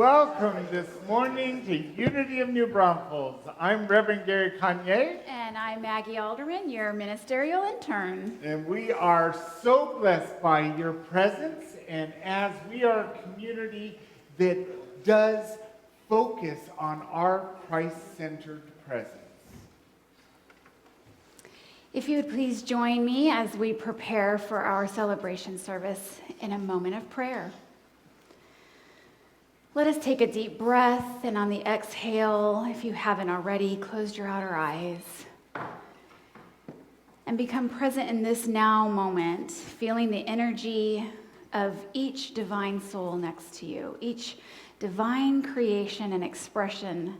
Welcome this morning to Unity of New Braunfels. I'm Reverend Gary Kanye. And I'm Maggie Alderman, your ministerial intern. And we are so blessed by your presence, and as we are a community that does focus on our Christ-centered presence. If you would please join me as we prepare for our celebration service in a moment of prayer. Let us take a deep breath, and on the exhale, if you haven't already, close your outer eyes. And become present in this now moment, feeling the energy of each divine soul next to you, each divine creation and expression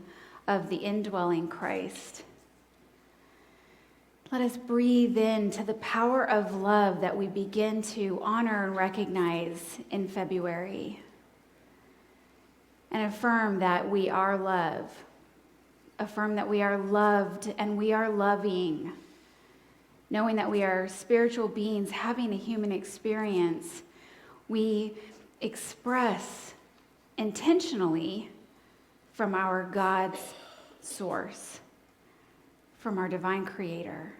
of the indwelling Christ. Let us breathe into the power of love that we begin to honor and recognize in February. And affirm that we are love. Affirm that we are loved and we are loving. Knowing that we are spiritual beings having a human experience, we express intentionally from our God's source, from our divine creator.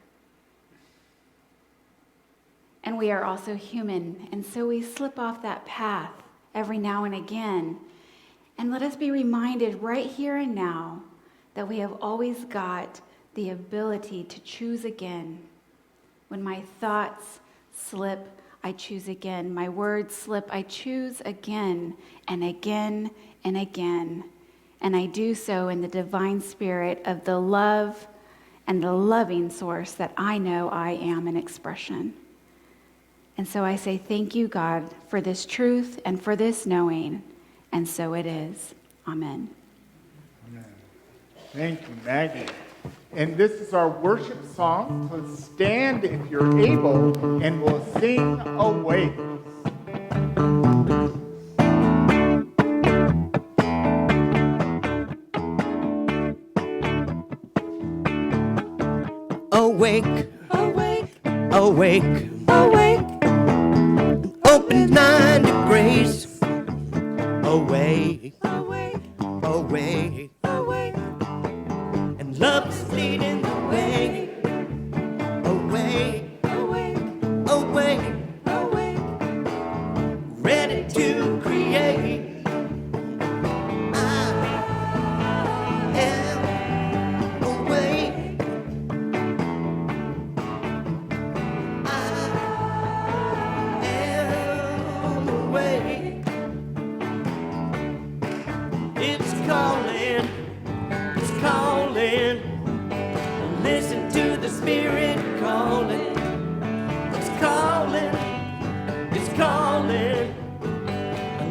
And we are also human, and so we slip off that path every now and again. And let us be reminded right here and now that we have always got the ability to choose again. When my thoughts slip, I choose again. My words slip, I choose again and again and again. And I do so in the divine spirit of the love and the loving source that I know I am an expression. And so I say thank you, God, for this truth and for this knowing. And so it is. Amen. Amen. Thank you, Maggie. And this is our worship song. So stand if you're able, and we'll sing away. Awake, awake, awake, awake. Open mind to grace. Awake, awake, awake, awake. And love is leading the way. Awake, awake, awake, awake. Ready to create. I am awake. I am awake. It's calling, it's calling. Listen to the Spirit calling. It's calling, it's calling.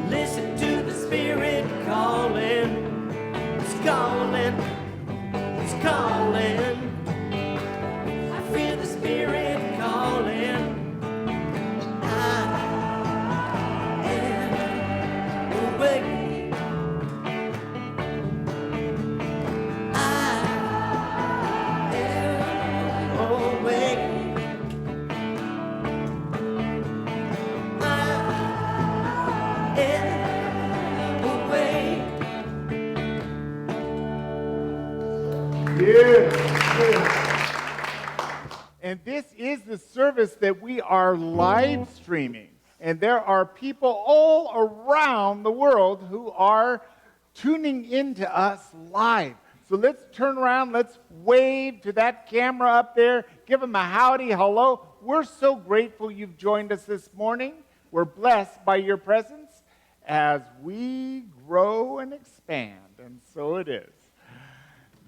Listen to the Spirit calling. It's calling, it's calling. I feel the Spirit calling. I am awake. And this is the service that we are live streaming. And there are people all around the world who are tuning into us live. So let's turn around, let's wave to that camera up there, give them a howdy, hello. We're so grateful you've joined us this morning. We're blessed by your presence as we grow and expand, and so it is.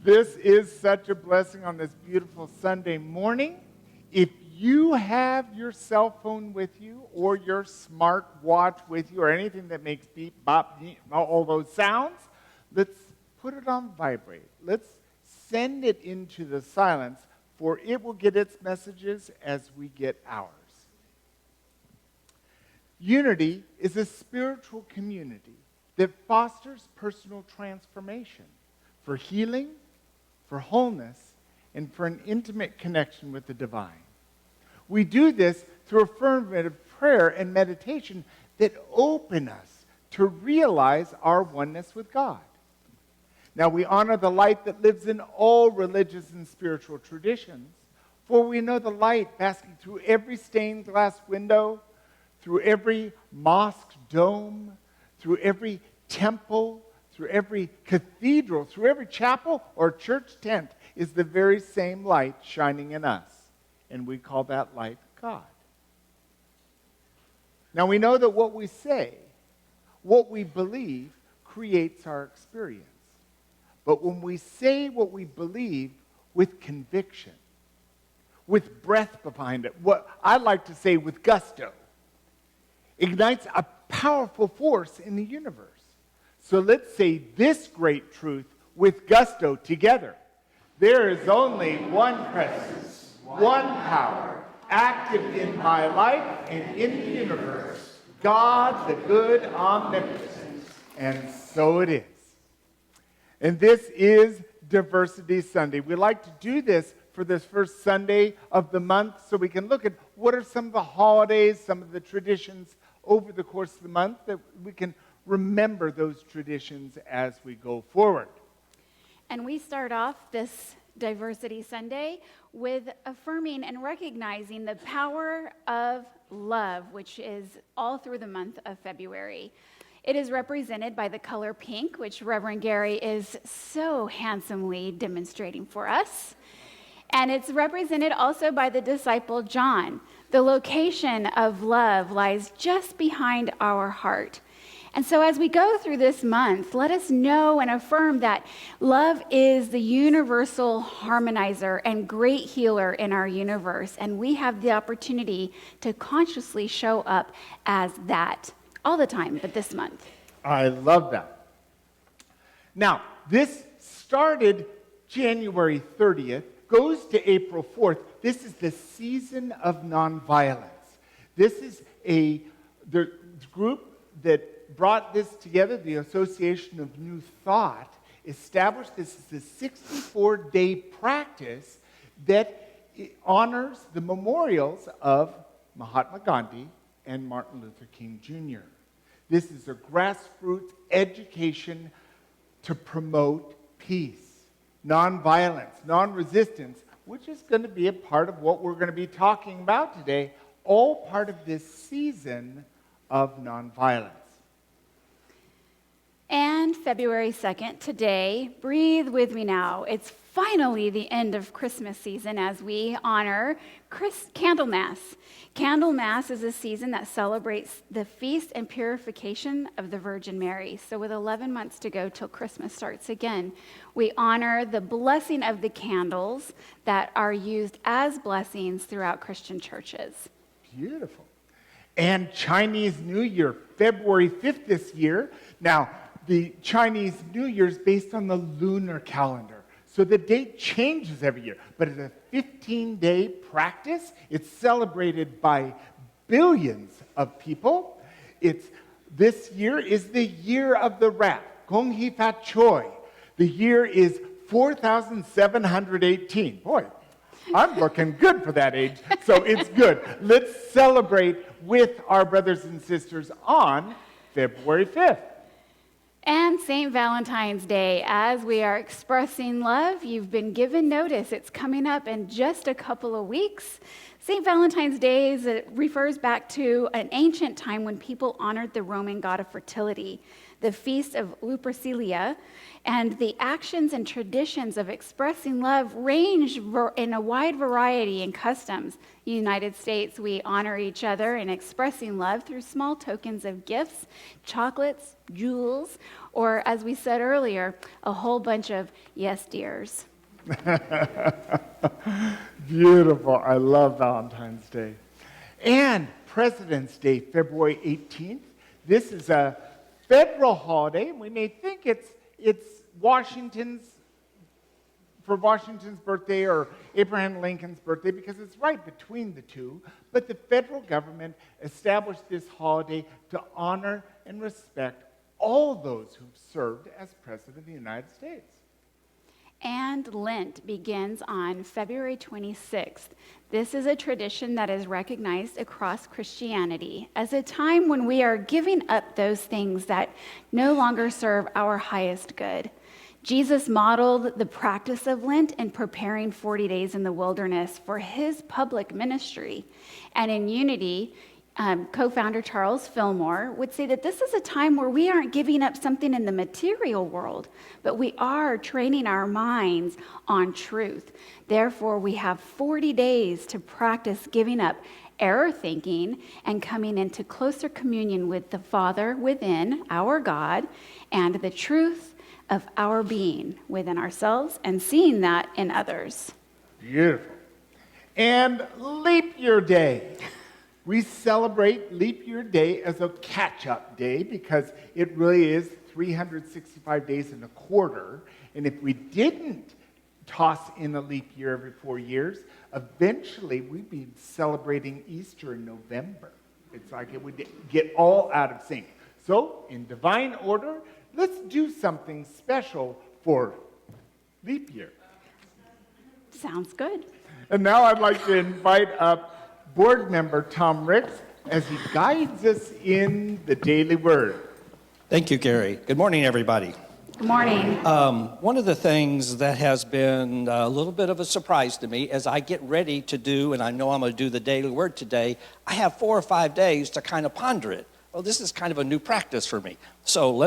This is such a blessing on this beautiful Sunday morning. If you have your cell phone with you or your smart watch with you or anything that makes beep, bop, beep, all those sounds, let's put it on vibrate. Let's send it into the silence, for it will get its messages as we get ours. Unity is a spiritual community that fosters personal transformation for healing, for wholeness, and for an intimate connection with the divine. We do this through affirmative prayer and meditation that open us to realize our oneness with God. Now, we honor the light that lives in all religious and spiritual traditions, for we know the light basking through every stained glass window, through every mosque dome, through every temple, through every cathedral, through every chapel or church tent, is the very same light shining in us. And we call that light God. Now, we know that what we say, what we believe, creates our experience. But when we say what we believe with conviction, with breath behind it, what I like to say with gusto, ignites a powerful force in the universe. So let's say this great truth with gusto together. There is only one presence, one power, active in my life and in the universe, God, the good, omnipotent. And so it is. And this is Diversity Sunday. We like to do this for this first Sunday of the month so we can look at what are some of the holidays, some of the traditions over the course of the month that we can remember those traditions as we go forward. And we start off this Diversity Sunday with affirming and recognizing the power of love, which is all through the month of February. It is represented by the color pink, which Reverend Gary is so handsomely demonstrating for us. And it's represented also by the disciple John. The location of love lies just behind our heart. And so as we go through this month, let us know and affirm that love is the universal harmonizer and great healer in our universe. And we have the opportunity to consciously show up as that. All the time, but this month. I love that. Now, this started January 30th, goes to April 4th. This is the season of nonviolence. This is the group that brought this together, the Association of New Thought, established this as a 64-day practice that honors the memorials of Mahatma Gandhi and Martin Luther King Jr. This is a grassroots education to promote peace, nonviolence, non-resistance, which is going to be a part of what we're going to be talking about today, all part of this season of nonviolence. And February 2nd, today, breathe with me now. It's finally the end of Christmas season as we honor Candlemas. Candlemas is a season that celebrates the feast and purification of the Virgin Mary. So with 11 months to go till Christmas starts again, we honor the blessing of the candles that are used as blessings throughout Christian churches. Beautiful. And Chinese New Year, February 5th this year. Now, the Chinese New Year is based on the lunar calendar. So the date changes every year, but it's a 15-day practice. It's celebrated by billions of people. This year is the year of the rat, Gong Hi Fat Choi. The year is 4,718. Boy, I'm looking good for that age, so it's good. Let's celebrate with our brothers and sisters on February 5th. And St. Valentine's Day, as we are expressing love, you've been given notice. It's coming up in just a couple of weeks. St. Valentine's Day refers back to an ancient time when people honored the Roman god of fertility, the feast of Lupercalia, and the actions and traditions of expressing love range in a wide variety in customs. In the United States, we honor each other in expressing love through small tokens of gifts, chocolates, jewels, or, as we said earlier, a whole bunch of yes, dears. Beautiful. I love Valentine's Day. And President's Day, February 18th. This is a federal holiday, and we may think it's Washington's birthday or Abraham Lincoln's birthday because it's right between the two. But the federal government established this holiday to honor and respect all those who've served as President of the United States. And Lent begins on February 26th. This is a tradition that is recognized across Christianity as a time when we are giving up those things that no longer serve our highest good. Jesus modeled the practice of Lent in preparing 40 days in the wilderness for his public ministry. And in Unity, co-founder Charles Fillmore would say that this is a time where we aren't giving up something in the material world, but we are training our minds on truth. Therefore, we have 40 days to practice giving up error thinking and coming into closer communion with the Father within, our God, and the truth of our being within ourselves and seeing that in others. Beautiful. And Leap Year Day. We celebrate Leap Year Day as a catch-up day because it really is 365 days in a quarter. And if we didn't toss in a leap year every 4 years, eventually we'd be celebrating Easter in November. It's like it would get all out of sync. So, in divine order, let's do something special for leap year. Sounds good. And now I'd like to invite up board member Tom Ricks as he guides us in the daily word. Thank you, Gary. Good morning, everybody. Good morning. One of the things that has been a little bit of a surprise to me as I get ready to do, and I know I'm going to do the daily word today, I have 4 or 5 days to kind of ponder it. Well, this is kind of a new practice for me. So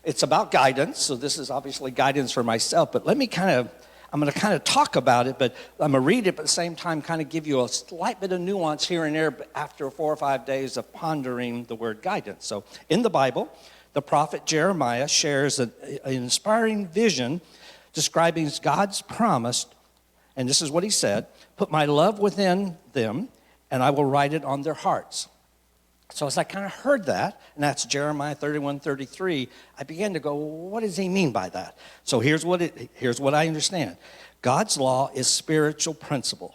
it's about guidance, so this is obviously guidance for myself, but I'm going to kind of talk about it, but I'm going to read it, but at the same time kind of give you a slight bit of nuance here and there after 4 or 5 days of pondering the word guidance. So in the Bible, the prophet Jeremiah shares an inspiring vision describing God's promise, and this is what he said, "Put my love within them, and I will write it on their hearts." So as I kind of heard that, and that's Jeremiah 31:33, I began to go, well, what does he mean by that? So here's what I understand. God's law is spiritual principle,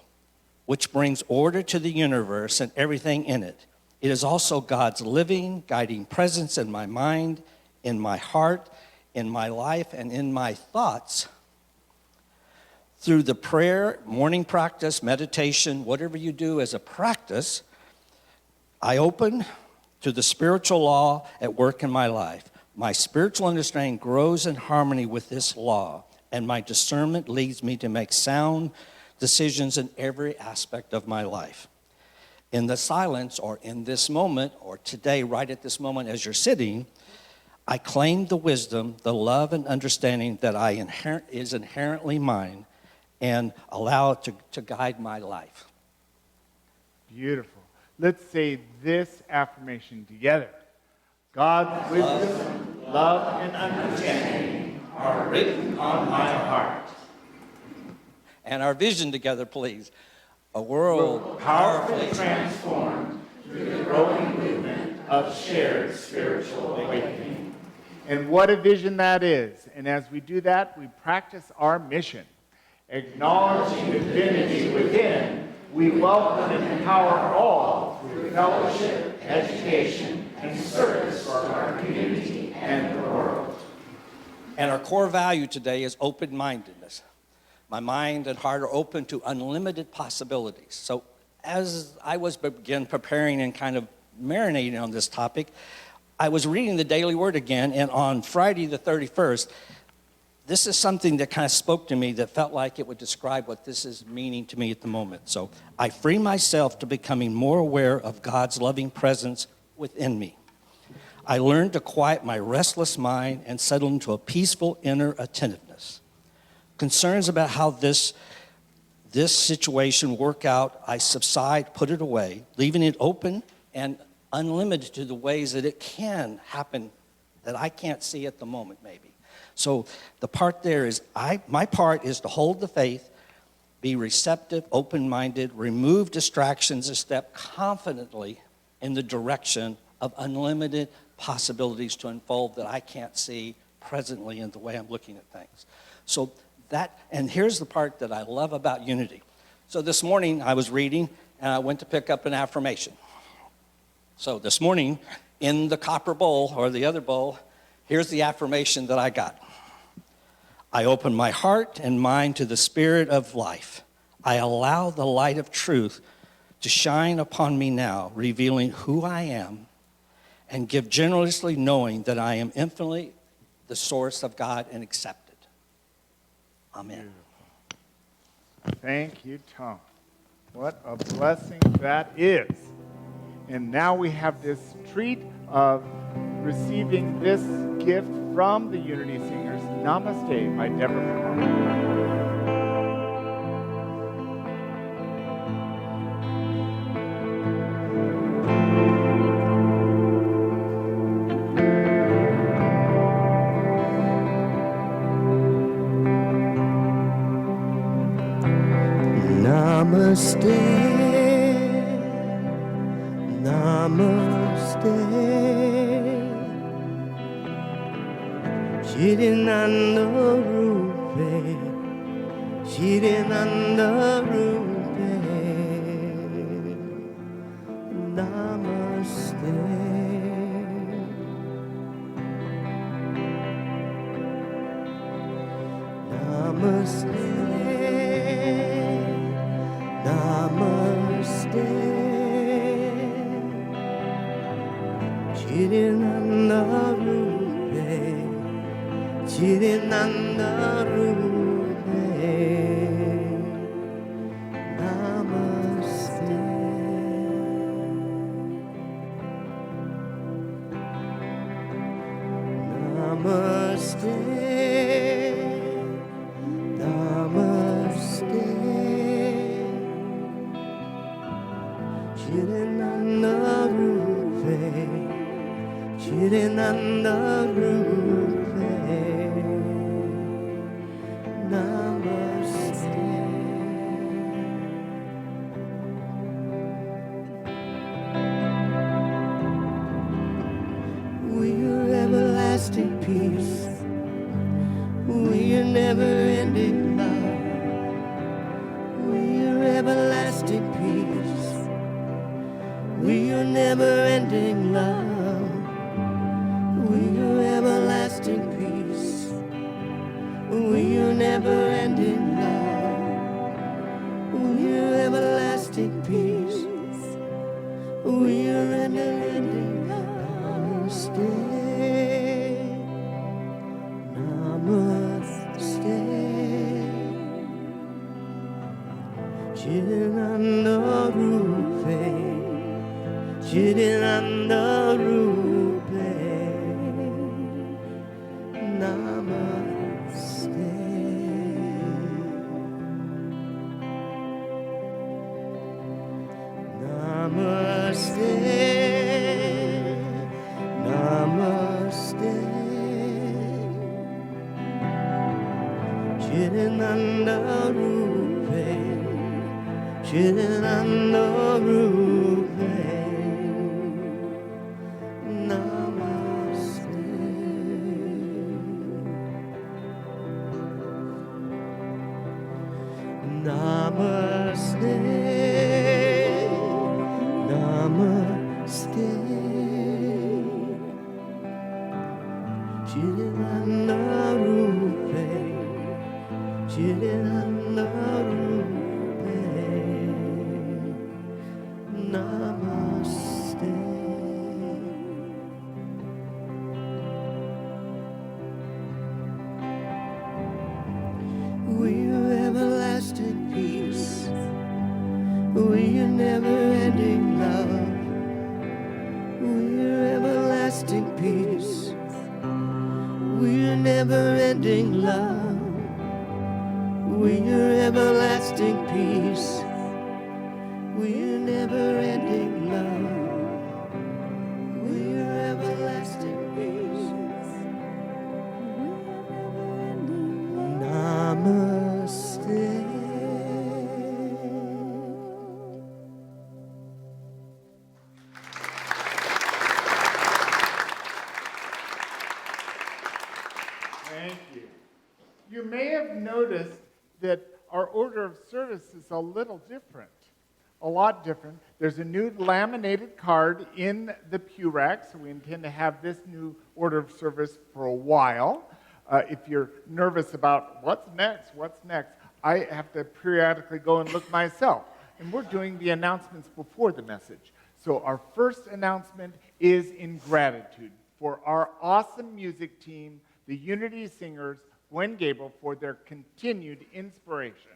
which brings order to the universe and everything in it. It is also God's living, guiding presence in my mind, in my heart, in my life, and in my thoughts. Through the prayer, morning practice, meditation, whatever you do as a practice, I open to the spiritual law at work in my life. My spiritual understanding grows in harmony with this law, and my discernment leads me to make sound decisions in every aspect of my life. In the silence, or in this moment, or today, right at this moment as you're sitting, I claim the wisdom, the love, and understanding that is inherently mine, and allow it to guide my life. Beautiful. Let's say this affirmation together. God's wisdom, love, and understanding are written on my heart. And our vision together, please. A world Powerfully transformed through the growing movement of shared spiritual awakening. And what a vision that is. And as we do that, we practice our mission. Acknowledging the divinity within, we welcome and empower all through fellowship, education, and service for our community and the world. And our core value today is open-mindedness. My mind and heart are open to unlimited possibilities. So as I was preparing and kind of marinating on this topic, I was reading the Daily Word again, and on Friday the 31st, this is something that kind of spoke to me that felt like it would describe what this is meaning to me at the moment. So I free myself to becoming more aware of God's loving presence within me. I learned to quiet my restless mind and settle into a peaceful inner attentiveness. Concerns about how this situation work out, I subside, put it away, leaving it open and unlimited to the ways that it can happen that I can't see at the moment maybe. So the part there is, my part is to hold the faith, be receptive, open-minded, remove distractions, and step confidently in the direction of unlimited possibilities to unfold that I can't see presently in the way I'm looking at things. So that, and here's the part that I love about unity. So this morning I was reading and I went to pick up an affirmation. So this morning in the copper bowl or the other bowl, here's the affirmation that I got. I open my heart and mind to the Spirit of life. I allow the light of truth to shine upon me now, revealing who I am, and give generously, knowing that I am infinitely the source of God and accepted. Amen. Thank you, Tom. What a blessing that is. And now we have this treat of receiving this gift from the Unity Singers, Namaste by Deborah Palmer. Namaste, namaste. Shirinanda Rupe, Shirinanda Rupe. Namaste. Namaste. Namaste, Chirinanda Rupe, Chirinanda Rupe, Namaste. Namaste, Namaste. Chirinanda Rupe, Chirinanda Rupe, Namaste. We are everlasting peace, we are never-ending love, we are everlasting peace. We are never-ending love. We are everlasting peace. We are never-ending love. We are everlasting peace. We are never-ending love. Namaste. Namaste. Chirinanda Rupe. Chirinanda Rupe, Namaste. Namaste, Namaste. Chirinanda Rupe, Chirinanda Rupe. Namaste, Namaste. Chirinanda Rupe, Chirinanda Rupe. Namaste. We are everlasting peace. We are never-ending love. We are everlasting peace. We are never-ending love. We are everlasting peace. We are never-ending love. We are everlasting peace. Namaste. Thank you. You may have noticed that our order of service is a little different, a lot different. There's a new laminated card in the pew rack, so we intend to have this new order of service for a while. If you're nervous about what's next, I have to periodically go and look myself. And we're doing the announcements before the message. So our first announcement is in gratitude for our awesome music team, the Unity Singers, Gwen Gable, for their continued inspiration.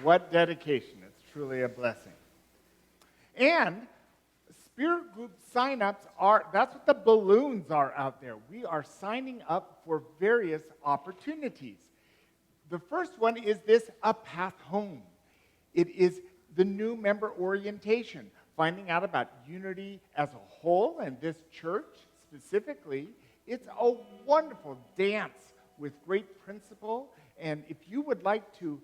What dedication. It's truly a blessing. And Spirit group sign-ups that's what the balloons are out there. We are signing up for various opportunities. The first one is this, A Path Home. It is the new member orientation, finding out about Unity as a whole and this church specifically. It's a wonderful dance with great principle. And if you would like to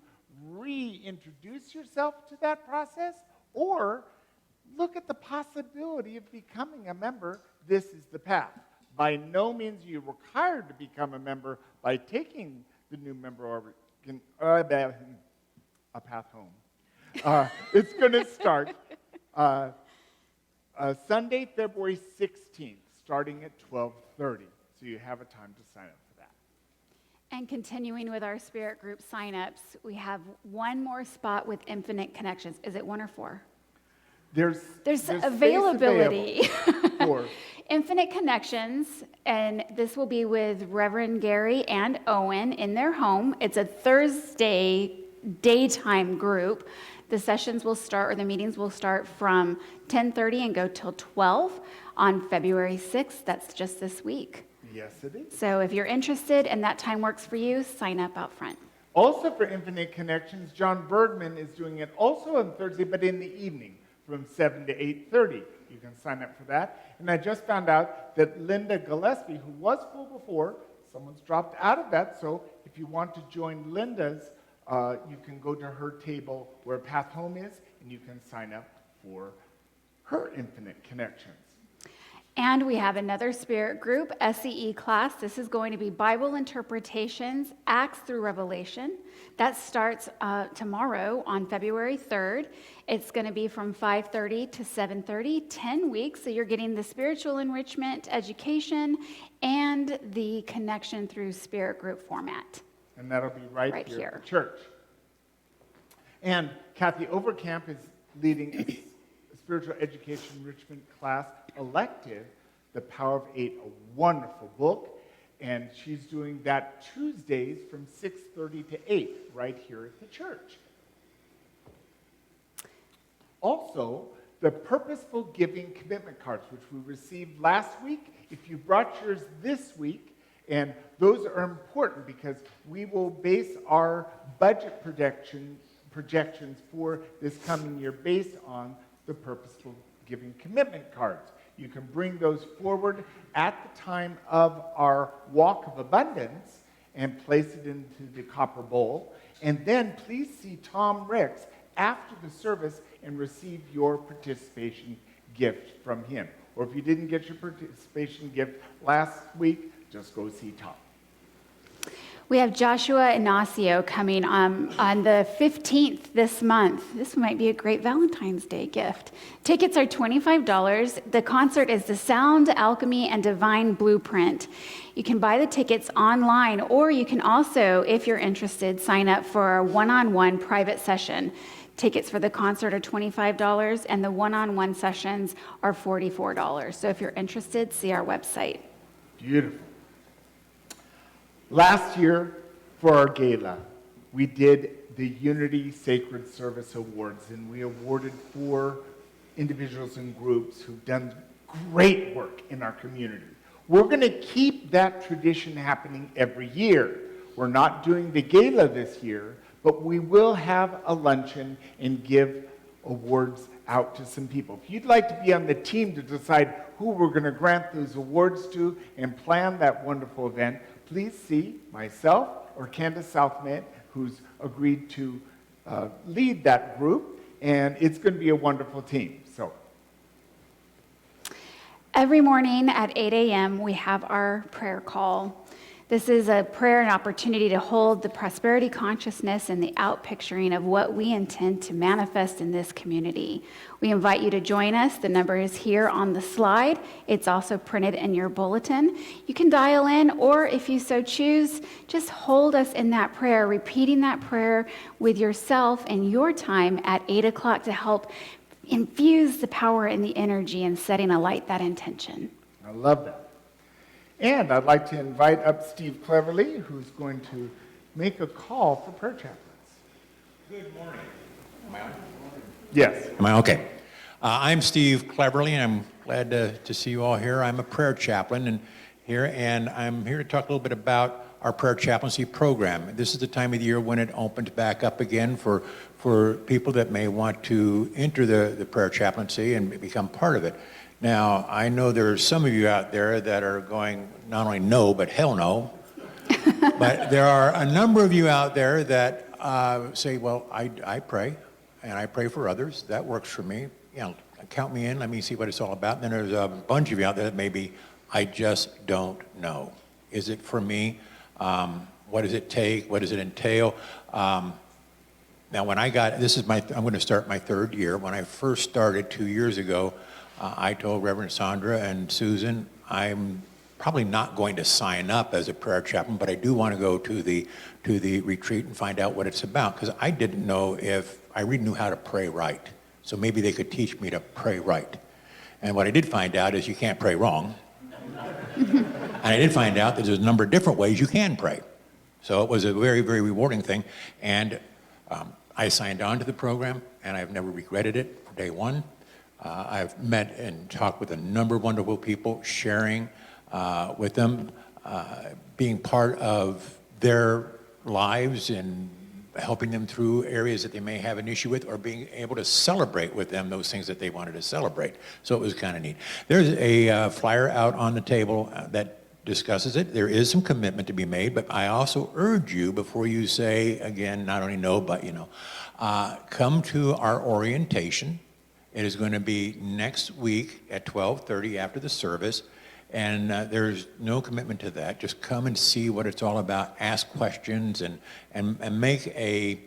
reintroduce yourself to that process or look at the possibility of becoming a member, this is the path. By no means are you required to become a member by taking the new member A Path Home. It's going to start Sunday, February 16th, starting at 12:30. So you have a time to sign up for that. And continuing with our Spirit group signups, we have one more spot with Infinite Connections. Is it 1 or 4? There's availability. For Infinite Connections, and this will be with Reverend Gary and Owen in their home. It's a Thursday daytime group. The sessions will start, or the meetings will start from 10:30 and go till 12 on February 6th. That's just this week. Yes, it is. So if you're interested and that time works for you, sign up out front. Also for Infinite Connections, John Bergman is doing it also on Thursday, but in the evening from 7 to 8:30. You can sign up for that. And I just found out that Linda Gillespie, who was full before, someone's dropped out of that. So if you want to join Linda's, you can go to her table where Path Home is, and you can sign up for her Infinite Connections. And we have another Spirit group, SEE class. This is going to be Bible interpretations, Acts through Revelation. That starts tomorrow on February 3rd. It's going to be from 5:30 to 7:30, 10 weeks. So you're getting the spiritual enrichment, education, and the connection through Spirit group format. And that'll be right here at the church. And Kathy Overcamp is leading a spiritual education enrichment class elective, The Power of Eight, a wonderful book. And she's doing that Tuesdays from 6:30 to 8 right here at the church. Also, the Purposeful Giving Commitment Cards, which we received last week. If you brought yours this week, and those are important because we will base our budget projections for this coming year based on the Purposeful Giving Commitment Cards. You can bring those forward at the time of our Walk of Abundance and place it into the copper bowl. And then please see Tom Ricks after the service and receive your participation gift from him. Or if you didn't get your participation gift last week, just go see Tom. We have Joshua Inacio coming on the 15th this month. This might be a great Valentine's Day gift. Tickets are $25. The concert is The Sound, Alchemy, and Divine Blueprint. You can buy the tickets online, or you can also, if you're interested, sign up for a one-on-one private session. Tickets for the concert are $25, and the one-on-one sessions are $44. So if you're interested, see our website. Beautiful. Last year, for our gala, we did the Unity Sacred Service Awards, and we awarded 4 individuals and groups who've done great work in our community. We're going to keep that tradition happening every year. We're not doing the gala this year, but we will have a luncheon and give awards out to some people. If you'd like to be on the team to decide who we're going to grant those awards to and plan that wonderful event, please see myself or Candace Southman, who's agreed to lead that group, and it's going to be a wonderful team. So, Every morning at 8 a.m., we have our prayer call. This is a prayer and opportunity to hold the prosperity consciousness and the outpicturing of what we intend to manifest in this community. We invite you to join us. The number is here on the slide. It's also printed in your bulletin. You can dial in, or if you so choose, just hold us in that prayer, repeating that prayer with yourself and your time at 8 o'clock to help infuse the power and the energy in setting alight that intention. I love that. And I'd like to invite up Steve Cleverly, who's going to make a call for prayer chaplains. Good morning. Am I on? Yes. Am I okay? I'm Steve Cleverly, and I'm glad to see you all here. I'm a prayer chaplain and I'm here to talk a little bit about our prayer chaplaincy program. This is the time of the year when it opens back up again for people that may want to enter the prayer chaplaincy and become part of it. Now, I know there are some of you out there that are going, not only no, but hell no. But there are a number of you out there that say, well, I pray, and I pray for others. That works for me. You know, count me in. Let me see what it's all about. And then there's a bunch of you out there that maybe, I just don't know. Is it for me? What does it take? What does it entail? Now, when I'm going to start my third year. When I first started 2 years ago, I told Reverend Sandra and Susan, I'm probably not going to sign up as a prayer chaplain, but I do want to go to the retreat and find out what it's about, because I didn't know if I really knew how to pray right. So maybe they could teach me to pray right. And what I did find out is you can't pray wrong. And I did find out that there's a number of different ways you can pray. So it was a very, very rewarding thing. And I signed on to the program, and I've never regretted it from day one. I've met and talked with a number of wonderful people, sharing with them, being part of their lives and helping them through areas that they may have an issue with, or being able to celebrate with them those things that they wanted to celebrate. So it was kind of neat. There's a flyer out on the table that discusses it. There is some commitment to be made, but I also urge you, before you say, again, not only no, but come to our orientation. It is going to be next week at 12:30 after the service, and there's no commitment to that. Just come and see what it's all about, ask questions, and make a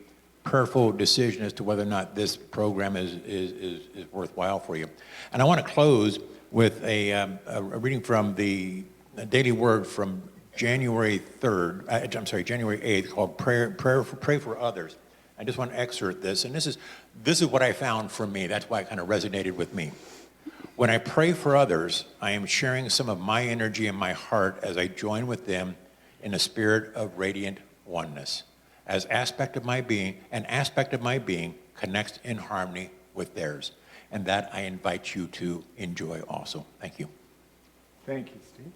prayerful decision as to whether or not this program is worthwhile for you. And I want to close with a reading from the Daily Word from January 8th, called Pray for Others. I just want to excerpt this, and this is what I found for me. That's why it kind of resonated with me. When I pray for others, I am sharing some of my energy and my heart as I join with them in a spirit of radiant oneness. An aspect of my being connects in harmony with theirs. And that I invite you to enjoy also. Thank you. Thank you, Steve.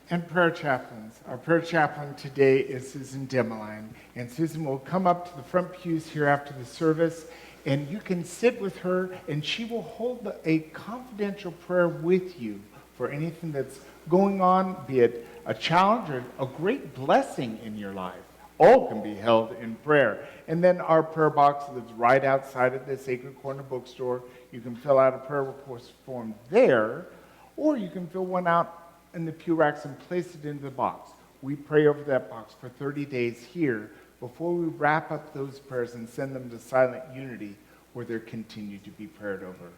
And prayer chaplains. Our prayer chaplain today is Susan Demeline. And Susan will come up to the front pews here after the service, and you can sit with her, and she will hold a confidential prayer with you for anything that's going on, be it a challenge or a great blessing in your life. All can be held in prayer. And then our prayer box that's right outside of the Sacred Corner bookstore. You can fill out a prayer request form there, or you can fill one out in the pew racks and place it into the box. We pray over that box for 30 days here before we wrap up those prayers and send them to Silent Unity, where they're continued to be prayed over.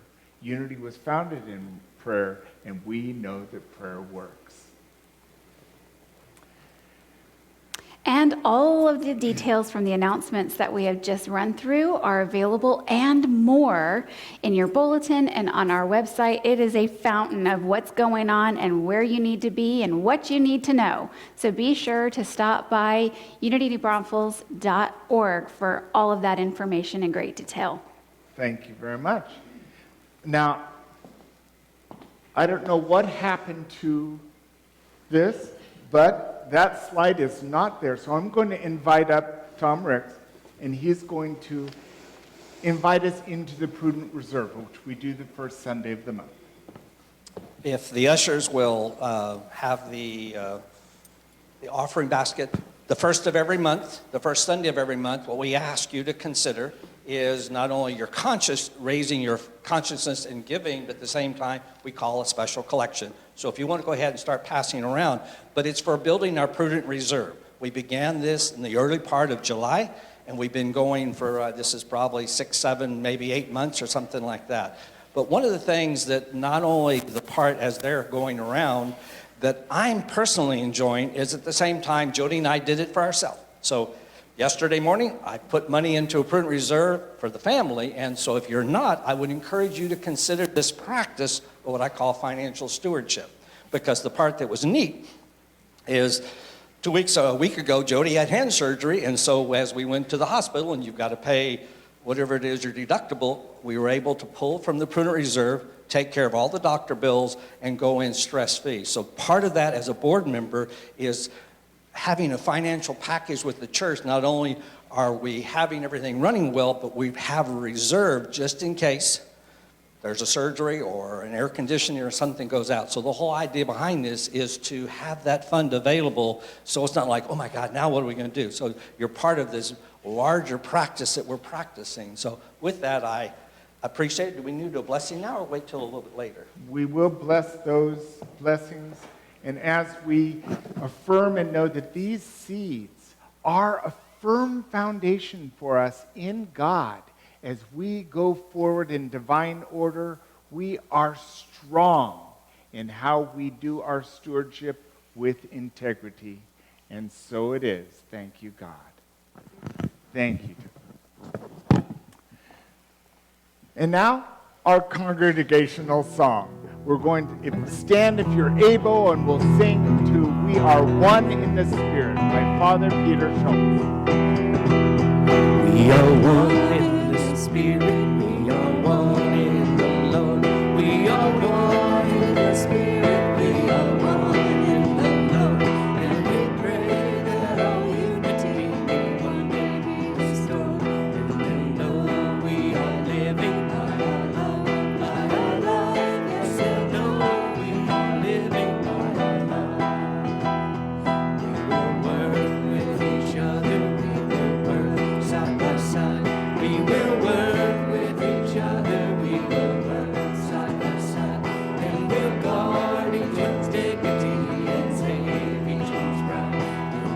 Unity was founded in prayer, and we know that prayer works. And all of the details from the announcements that we have just run through are available and more in your bulletin and on our website. It is a fountain of what's going on and where you need to be and what you need to know. So be sure to stop by unitybraunfels.org for all of that information in great detail. Thank you very much. Now, I don't know what happened to this, but that slide is not there. So I'm going to invite up Tom Ricks, and he's going to invite us into the Prudent Reserve, which we do the first Sunday of the month. If the ushers will have the offering basket The first of every month, the first Sunday of every month, what we ask you to consider is not only your raising your consciousness in giving, but at the same time, we call a special collection. So if you want to go ahead and start passing around, but it's for building our prudent reserve. We began this in the early part of July, and we've been going for, this is probably 6, 7, maybe 8 months or something like that. But one of the things that not only the part as they're going around, that I'm personally enjoying is at the same time, Jody and I did it for ourselves. So yesterday morning, I put money into a prudent reserve for the family, and so if you're not, I would encourage you to consider this practice of what I call financial stewardship. Because the part that was neat is a week ago, Jody had hand surgery, and so as we went to the hospital, and you've got to pay whatever it is your deductible, we were able to pull from the prudent reserve, take care of all the doctor bills, and go in stress-free. So part of that as a board member is having a financial package with the church. Not only are we having everything running well, but we have a reserve just in case there's a surgery or an air conditioner or something goes out. So the whole idea behind this is to have that fund available so it's not like, oh my God, now what are we going to do? So you're part of this larger practice that we're practicing. So with that, I appreciate it. Do we need a blessing now or wait till a little bit later? We will bless those blessings. And as we affirm and know that these seeds are a firm foundation for us in God, as we go forward in divine order, we are strong in how we do our stewardship with integrity. And so it is. Thank you, God. Thank you. And now, our congregational song. We're going to stand if you're able, and we'll sing to We Are One in the Spirit by Father Peter Schultz. We are one in the Spirit, we are one in the Lord. We are one in the Spirit, we are one in the Lord. And we pray that our unity may one day be restored. And they know we are living by our love, by our love. Yes, they know we are living by our love. We will work with each other, we will work side by side. We will work with each other, we will work side by side. And we'll guard each other's dignity and save each other's pride.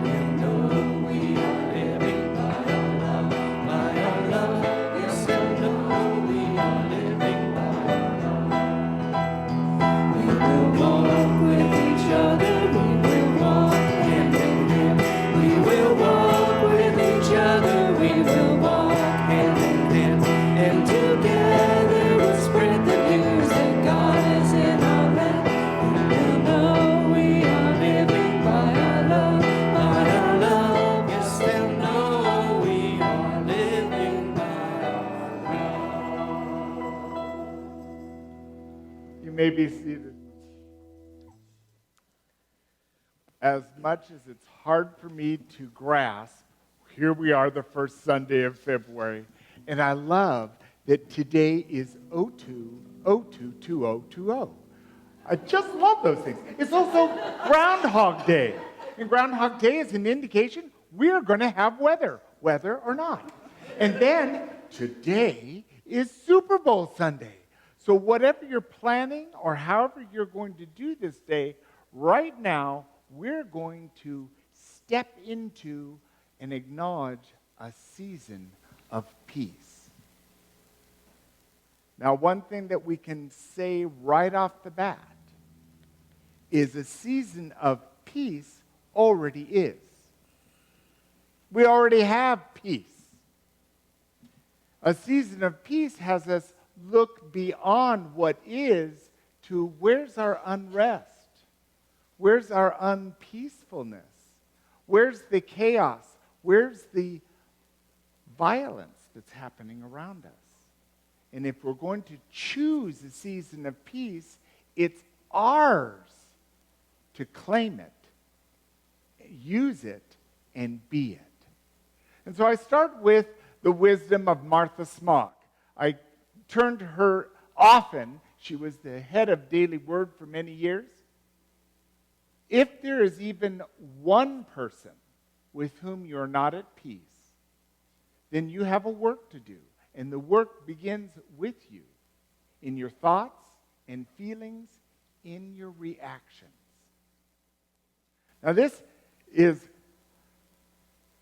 And we'll know we are living by our love, by our love. Yes, they'll know we are living by our love. We will walk with each other, we will walk hand in hand. We will walk with each other, we will walk hand in hand. And together we'll spread the news that God is in our land. And they'll know we are living by our love, by our love. Yes, they'll know we are living by our love. You may be seated. As much as it's hard for me to grasp, here we are the first Sunday of February, and I love that today is 02/02/2020. I just love those things. It's also Groundhog Day, and Groundhog Day is an indication we're going to have weather or not. And then today is Super Bowl Sunday. So whatever you're planning or however you're going to do this day, right now, we're going to step into and acknowledge a season of peace. Now, one thing that we can say right off the bat is a season of peace already is. We already have peace. A season of peace has us look beyond what is to where's our unrest? Where's our unpeacefulness? Where's the chaos? Where's the violence that's happening around us? And if we're going to choose a season of peace, it's ours to claim it, use it, and be it. And so I start with the wisdom of Martha Smock. I turn to her often. She was the head of Daily Word for many years. If there is even one person with whom you are not at peace, then you have a work to do. And the work begins with you, in your thoughts and feelings, in your reactions. Now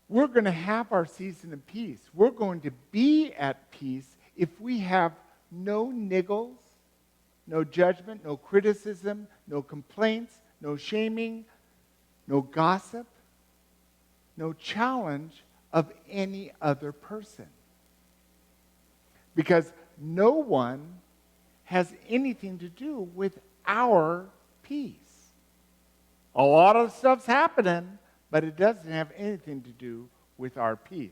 we're going to have our season of peace. We're going to be at peace if we have no niggles, no judgment, no criticism, no complaints, no shaming, no gossip, no challenge of any other person. Because no one has anything to do with our peace. A lot of stuff's happening, but it doesn't have anything to do with our peace.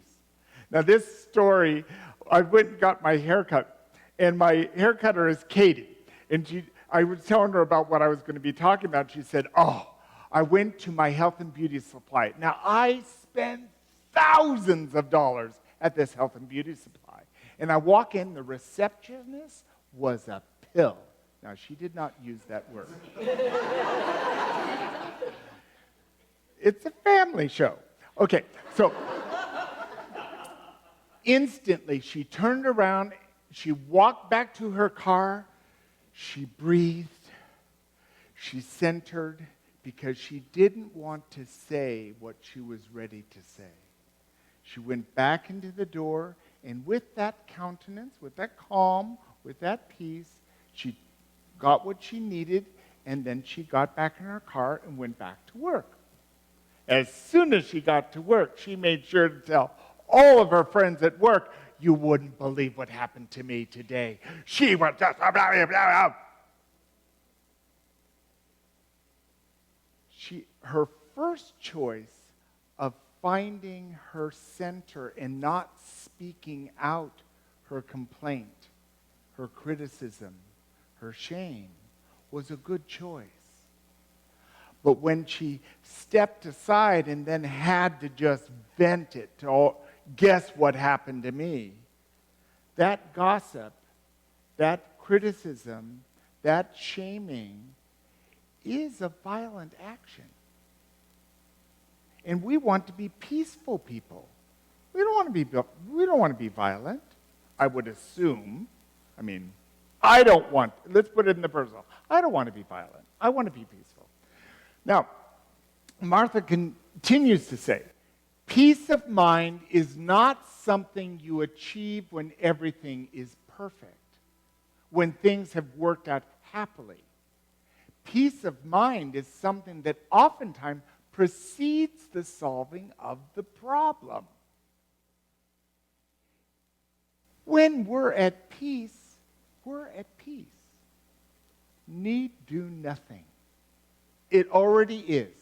Now this story, I went and got my haircut, and my haircutter is Katie. And I was telling her about what I was going to be talking about. She said, I went to my health and beauty supply. Now, I spent thousands of dollars at this health and beauty supply. And I walk in, the receptionist was a pill. Now, she did not use that word. It's a family show. Okay, so instantly she turned around, she walked back to her car, she breathed, she centered, because she didn't want to say what she was ready to say. She went back into the door, and with that countenance, with that calm, with that peace, she got what she needed, and then she got back in her car and went back to work. As soon as she got to work, she made sure to tell all of her friends at work, "You wouldn't believe what happened to me today. She was just blah, blah, blah, blah." Her first choice of finding her center and not speaking out her complaint, her criticism, her shame, was a good choice. But when she stepped aside and then had to just vent it to guess what happened to me, that gossip, that criticism, that shaming is a violent action. And we want to be peaceful people. We don't want to be violent, I would assume. Let's put it in the personal. I don't want to be violent. I want to be peaceful. Now, Martha continues to say, peace of mind is not something you achieve when everything is perfect, when things have worked out happily. Peace of mind is something that oftentimes precedes the solving of the problem. When we're at peace, we're at peace. Need do nothing. It already is.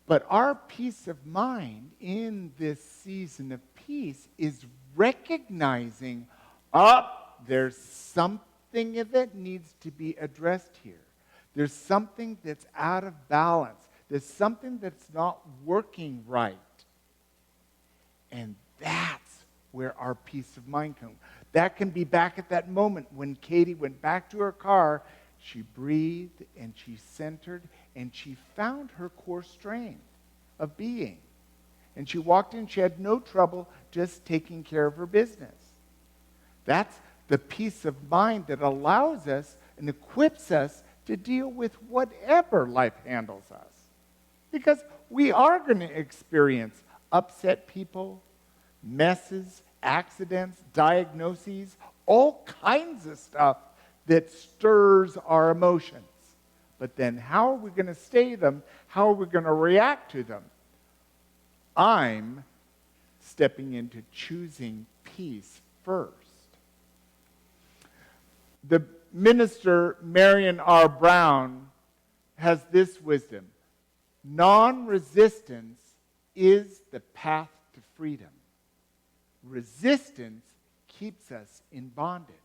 But our peace of mind in this season of peace is recognizing, there's something that needs to be addressed here. There's something that's out of balance. There's something that's not working right. And that's where our peace of mind comes. That can be back at that moment when Katie went back to her car. She breathed and she centered and she found her core strength of being. And she walked in, she had no trouble just taking care of her business. That's the peace of mind that allows us and equips us to deal with whatever life handles us. Because we are going to experience upset people, messes, accidents, diagnoses, all kinds of stuff that stirs our emotions. But then how are we going to stay them? How are we going to react to them? I'm stepping into choosing peace first. The minister, Marion R. Brown, has this wisdom. Non-resistance is the path to freedom. Resistance keeps us in bondage.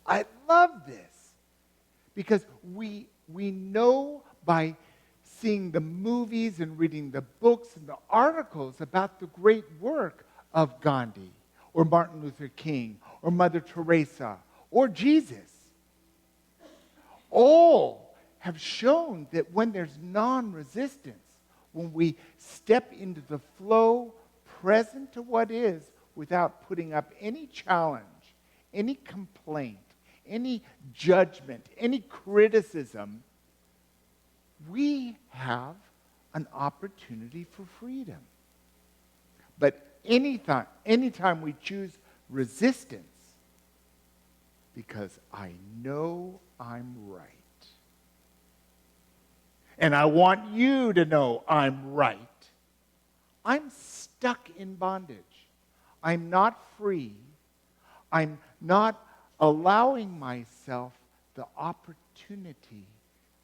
I love this because we know by seeing the movies and reading the books and the articles about the great work of Gandhi or Martin Luther King or Mother Teresa or Jesus. All have shown that when there's non-resistance, when we step into the flow, present to what is, without putting up any challenge, any complaint, any judgment, any criticism, we have an opportunity for freedom. But anytime we choose resistance, because I know I'm right, and I want you to know I'm right, I'm stuck in bondage. I'm not free. I'm not allowing myself the opportunity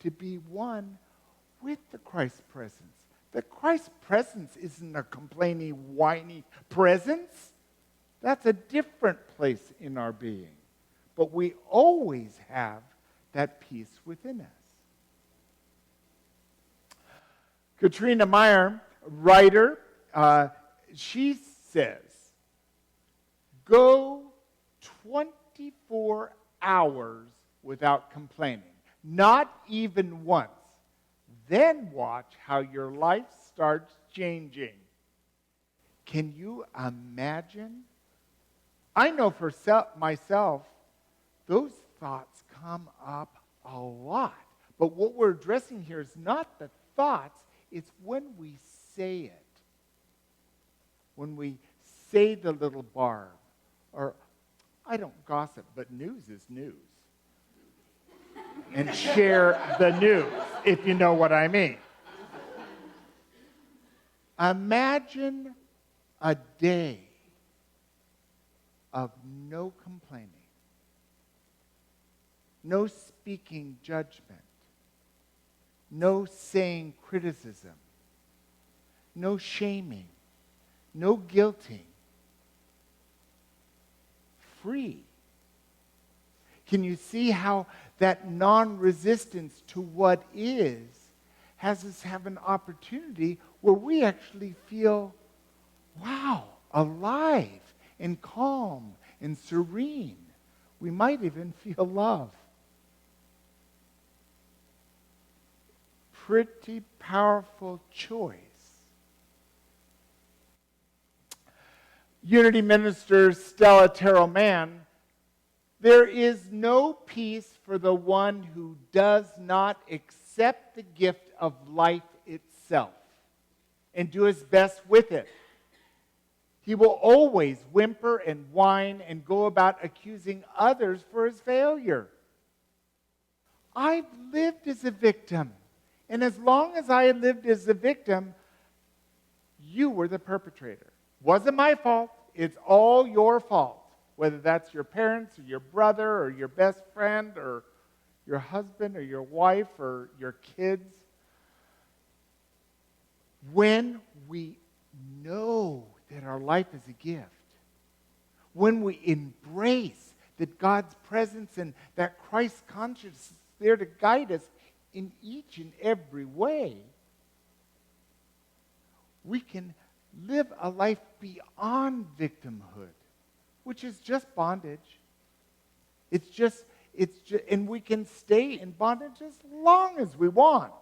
to be one with the Christ presence. The Christ presence isn't a complaining, whiny presence. That's a different place in our being. But we always have that peace within us. Katrina Meyer, writer, she says, go 24 hours without complaining, not even once. Then watch how your life starts changing. Can you imagine? I know for myself, those thoughts come up a lot. But what we're addressing here is not the thoughts, it's when we say it. When we say the little barb, or I don't gossip, but news is news. And share the news, if you know what I mean. Imagine a day of no complaining, no speaking judgment, no saying criticism, no shaming, no guilting. Free. Can you see how that non-resistance to what is has us have an opportunity where we actually feel, wow, alive and calm and serene. We might even feel love. Pretty powerful choice. Unity minister Stella Terrell Mann, there is no peace for the one who does not accept the gift of life itself and do his best with it. He will always whimper and whine and go about accusing others for his failure. I've lived as a victim, and as long as I lived as a victim, you were the perpetrator. Wasn't my fault. It's all your fault. Whether that's your parents or your brother or your best friend or your husband or your wife or your kids. When we know that our life is a gift, when we embrace that God's presence and that Christ consciousness is there to guide us in each and every way, we can live a life beyond victimhood, which is just bondage. And we can stay in bondage as long as we want.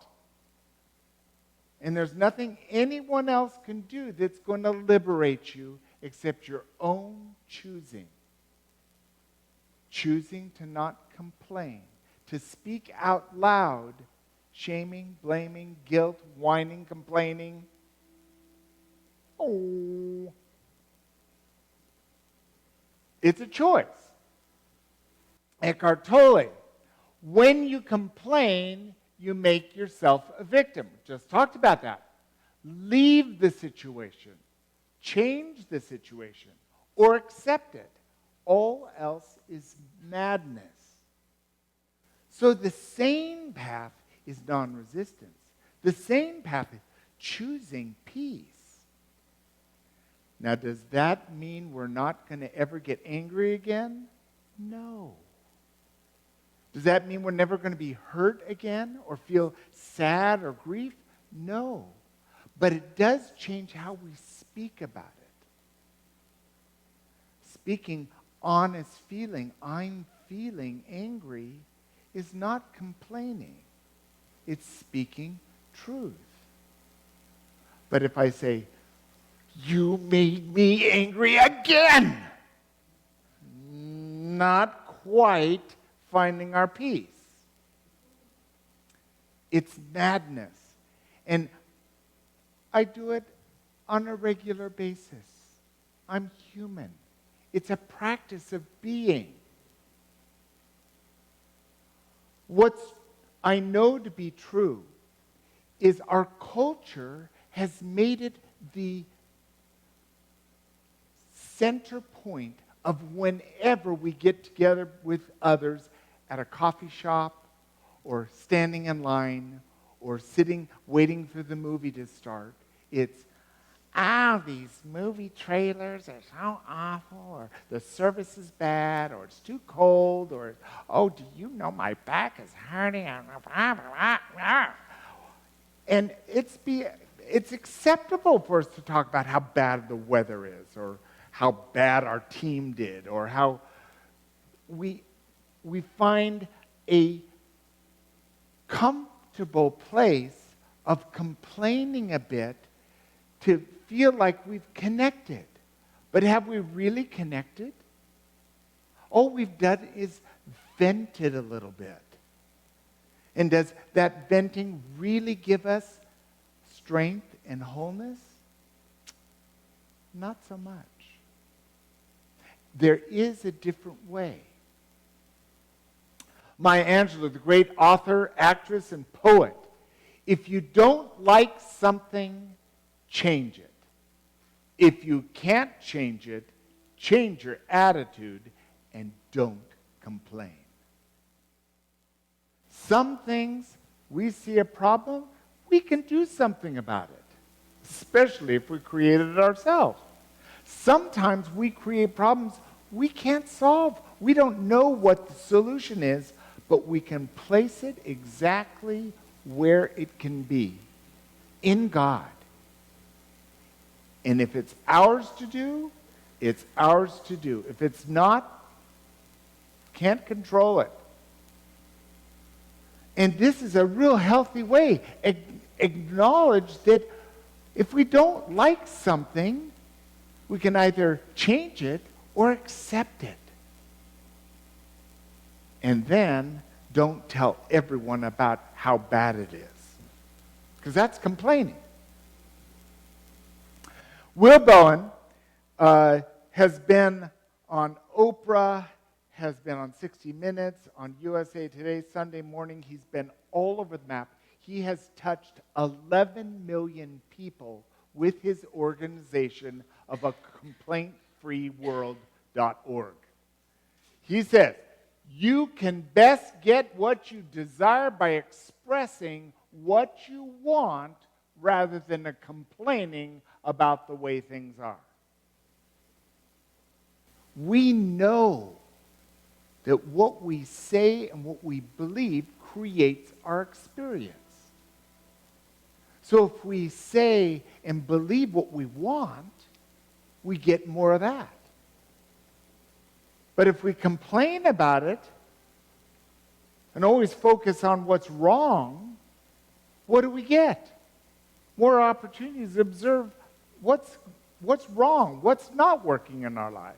And there's nothing anyone else can do that's going to liberate you except your own choosing. Choosing to not complain, to speak out loud, shaming, blaming, guilt, whining, complaining. Oh. It's a choice. Eckhart Tolle, when you complain, you make yourself a victim. Just talked about that. Leave the situation, change the situation, or accept it. All else is madness. So the sane path is non-resistance. The sane path is choosing peace. Now, does that mean we're not going to ever get angry again? No. Does that mean we're never going to be hurt again or feel sad or grief? No. But it does change how we speak about it. Speaking honest feeling, I'm feeling angry, is not complaining. It's speaking truth. But if I say, you made me angry again, not quite finding our peace. It's madness. And I do it on a regular basis. I'm human. It's a practice of being. What's I know to be true is our culture has made it the center point of whenever we get together with others at a coffee shop or standing in line or sitting waiting for the movie to start. It's, these movie trailers are so awful, or the service is bad, or it's too cold, or, oh, do you know my back is hurting? And it's acceptable for us to talk about how bad the weather is, or how bad our team did, or how we find a comfortable place of complaining a bit to feel like we've connected. But have we really connected? All we've done is vented a little bit. And does that venting really give us strength and wholeness? Not so much. There is a different way. Maya Angelou, the great author, actress, and poet, if you don't like something, change it. If you can't change it, change your attitude and don't complain. Some things we see a problem, we can do something about it, especially if we created it ourselves. Sometimes we create problems we can't solve. We don't know what the solution is, but we can place it exactly where it can be, in God. And if it's ours to do, it's ours to do. If it's not, can't control it. And this is a real healthy way. Acknowledge that if we don't like something, we can either change it or accept it. And then don't tell everyone about how bad it is, because that's complaining. Will Bowen has been on Oprah, has been on 60 Minutes, on USA Today, Sunday Morning. He's been all over the map. He has touched 11 million people with his organization of a complaintfreeworld.org. He says, you can best get what you desire by expressing what you want rather than complaining about the way things are. We know that what we say and what we believe creates our experience. So if we say and believe what we want, we get more of that. But if we complain about it and always focus on what's wrong, what do we get? More opportunities to observe what's wrong, what's not working in our lives.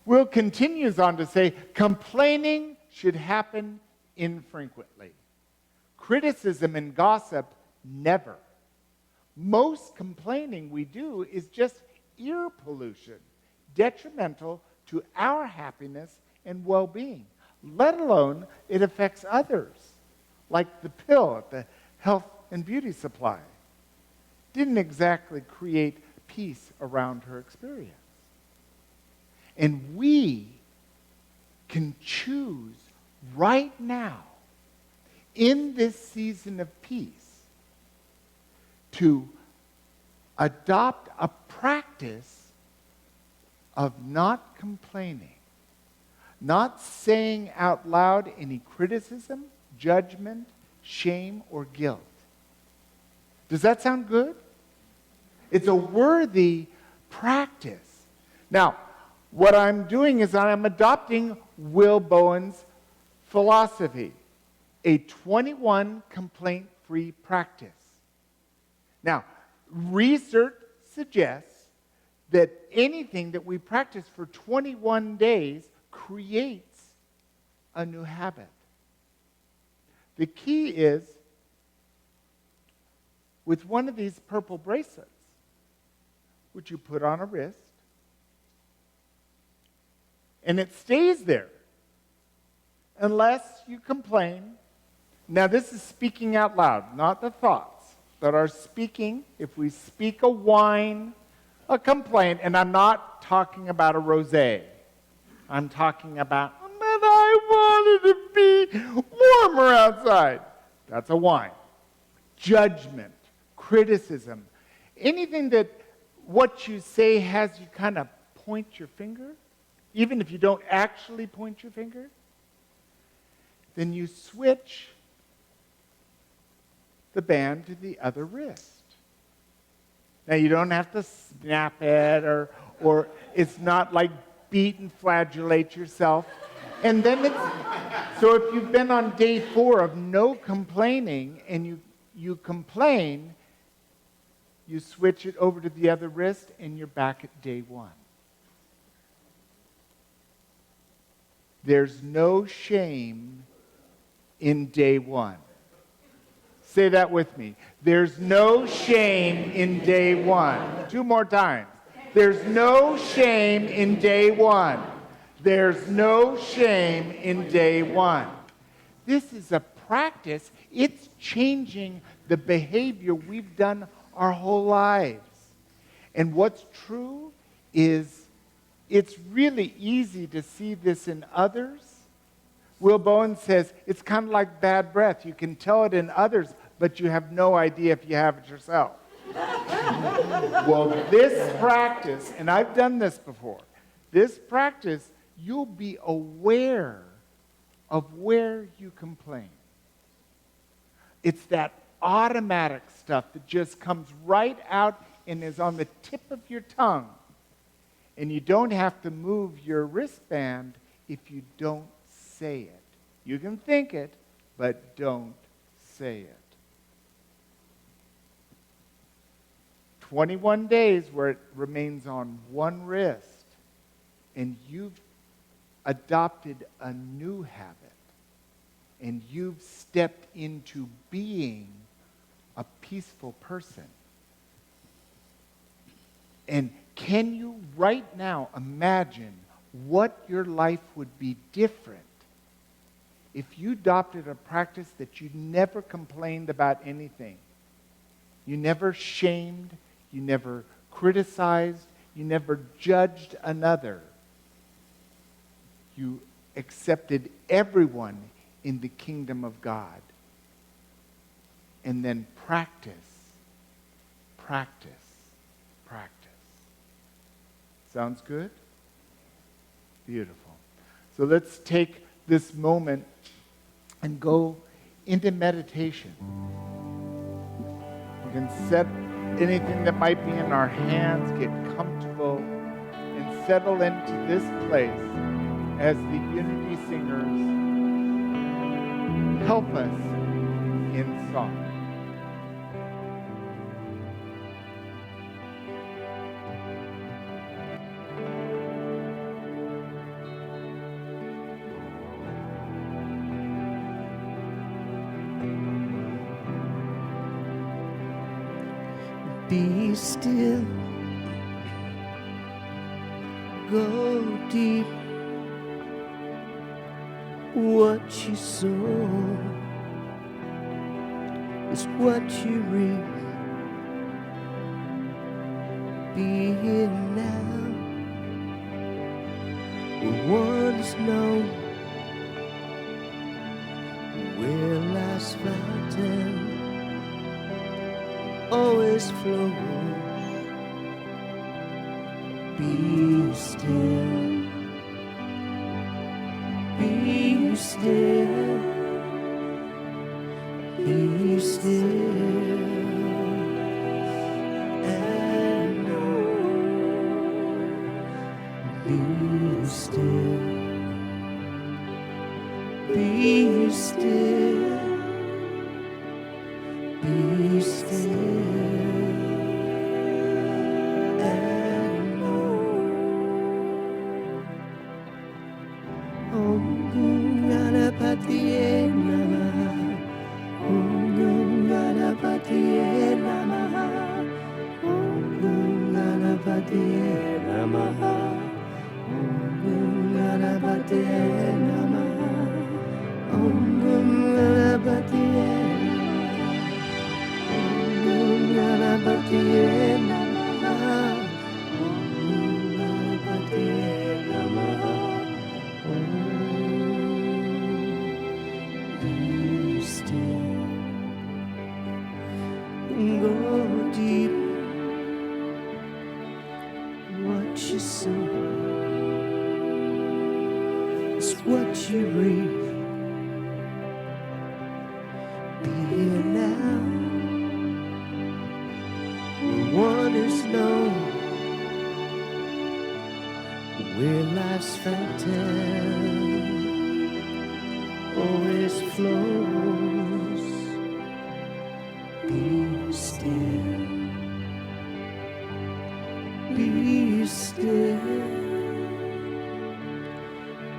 Will continues on to say, complaining should happen infrequently. Criticism and gossip, never. Most complaining we do is just ear pollution, detrimental to our happiness and well-being, let alone it affects others, like the pill at the health and beauty supply. Didn't exactly create peace around her experience. And we can choose right now, in this season of peace, to adopt a practice of not complaining, not saying out loud any criticism, judgment, shame, or guilt. Does that sound good? It's a worthy practice. Now, what I'm doing is I'm adopting Will Bowen's philosophy, a 21 complaint-free practice. Now, research suggests that anything that we practice for 21 days creates a new habit. The key is with one of these purple bracelets, which you put on a wrist, and it stays there unless you complain. Now, this is speaking out loud, not the thoughts, but our speaking. If we speak a whine, a complaint, and I'm not talking about a rosé. I'm talking about, but I wanted to be warmer outside. That's a whine. Judgment, criticism, anything that what you say has you kind of point your finger, even if you don't actually point your finger, then you switch the band to the other wrist. Now, you don't have to snap it or it's not like beat and flagellate yourself. And then so if you've been on day 4 of no complaining and you complain, you switch it over to the other wrist and you're back at day 1. There's no shame in day 1. Say that with me. There's no shame in day 1. 2 more times. There's no shame in day 1. There's no shame in day 1. This is a practice. It's changing the behavior we've done our whole lives. And what's true is it's really easy to see this in others. Will Bowen says it's kind of like bad breath. You can tell it in others, but you have no idea if you have it yourself. Well, this practice, and I've done this before, this practice, you'll be aware of where you complain. It's that automatic stuff that just comes right out and is on the tip of your tongue. And you don't have to move your wristband if you don't say it. You can think it, but don't say it. 21 days where it remains on one wrist, and you've adopted a new habit, and you've stepped into being a peaceful person. And can you right now imagine what your life would be different if you adopted a practice that you never complained about anything? You never shamed, you never criticized, you never judged another. You accepted everyone in the kingdom of God. And then practice, practice, practice. Sounds good? Beautiful. So let's take this moment and go into meditation. We can set anything that might be in our hands, get comfortable, and settle into this place as the Unity Singers help us in song. Be still, go deep. What you sow is what you reap. Be here now. One is known where life's fountain always flows. Be still, be still, be still, and know. Be still, be still. Be still. Ganapatiye Namaha. Om Ganapatiye Namaha. Om Ganapatiye Namaha. Om Ganapatiye Namaha. Om Ganapatiye Namaha. Om Ganapatiye Namaha. Be still. Go deep. What you sow is what you reap. Be here now. Where one is known, where life's fountain always flows. Be still. Be still.